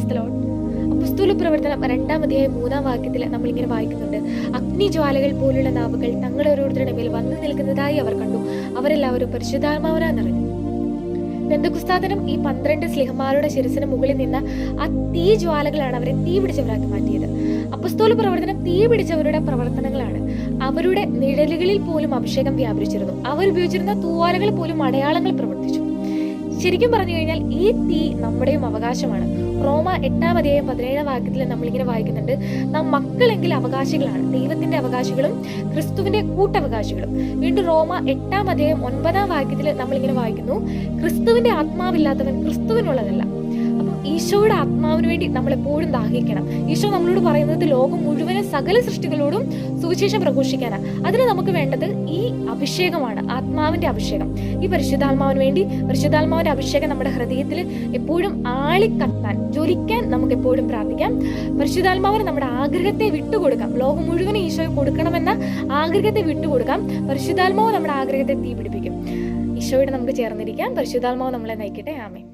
Praise the Lord. അപ്പോസ്തല പ്രവർത്തനം 2-ാം അധ്യായം 3-ാം വാക്യത്തിൽ നമ്മളിങ്ങനെ വായിക്കുന്നുണ്ട്, അഗ്നിജ്വാലകൾ പോലുള്ള നാവുകൾ തങ്ങളുടെ ഓരോരുത്തരുടെ മേൽ വന്നു നിൽക്കുന്നതായി അവർ കണ്ടു, അവരെല്ലാവരും പരിശുദ്ധാത്മാവിനാൽ നിറഞ്ഞു. പെന്തക്കോസ്താദിനം ഈ 12 സ്ലിഹന്മാരുടെ ശിരസിന് മുകളിൽ നിന്ന് ആ തീ ജ്വാലകളാണ് അവരെ തീ പിടിച്ചവരാക്കി മാറ്റിയത്. അപ്പോസ്തല പ്രവർത്തനം തീ പിടിച്ചവരുടെ പ്രവർത്തനങ്ങളാണ്. അവരുടെ നിഴലുകളിൽ പോലും അഭിഷേകം വ്യാപരിച്ചിരുന്നു. അവർ ഉപയോഗിച്ചിരുന്ന തൂവാലകൾ പോലും അടയാളങ്ങൾ പ്രവർത്തിച്ചു. ശരിക്കും പറഞ്ഞു കഴിഞ്ഞാൽ ഈ തീ നമ്മുടെയും അവകാശമാണ്. റോമ 8-ാം അധ്യായം 17-ാം വാക്യത്തിൽ നമ്മളിങ്ങനെ വായിക്കുന്നുണ്ട്, നാം മക്കളെങ്കിൽ അവകാശികളാണ്, ദൈവത്തിന്റെ അവകാശികളും ക്രിസ്തുവിന്റെ കൂട്ടവകാശികളും. വീണ്ടും റോമ 8-ാം അധ്യായം 9-ാം വാക്യത്തിൽ നമ്മളിങ്ങനെ വായിക്കുന്നു, ക്രിസ്തുവിന്റെ ആത്മാവില്ലാത്തവൻ ക്രിസ്തുവിനുള്ളതല്ല. അപ്പം ഈശോയുടെ ആത്മാവിന് വേണ്ടി നമ്മൾ എപ്പോഴും ദാഹിക്കണം. ഈശോ നമ്മളോട് പറയുന്നത് ലോകം മുഴുവനും സകല സൃഷ്ടികളോടും സുവിശേഷം പ്രഘോഷിക്കാനാണ്. അതിന് നമുക്ക് വേണ്ടത് ഈ അഭിഷേകമാണ്, ആത്മാവിന്റെ അഭിഷേകം. ഈ പരിശുദ്ധാത്മാവിന് വേണ്ടി പരിശുദ്ധാത്മാവിന്റെ അഭിഷേകം നമ്മുടെ ഹൃദയത്തിൽ എപ്പോഴും ആളിക്കത്താൻ, ജ്വലിക്കാൻ നമുക്ക് എപ്പോഴും പ്രാർത്ഥിക്കാം. പരിശുദ്ധാത്മാവിന് നമ്മുടെ ആഗ്രഹത്തെ വിട്ടുകൊടുക്കാം. ലോകം മുഴുവനും ഈശോയെ കൊടുക്കണമെന്ന ആഗ്രഹത്തെ വിട്ടുകൊടുക്കാം. പരിശുദ്ധാത്മാവ് നമ്മുടെ ആഗ്രഹത്തെ തീ പിടിപ്പിക്കും. ഈശോയോട് നമുക്ക് ചേർന്നിരിക്കാം. പരിശുദ്ധാത്മാവ് നമ്മളെ നയിക്കട്ടെ. ആമേൻ.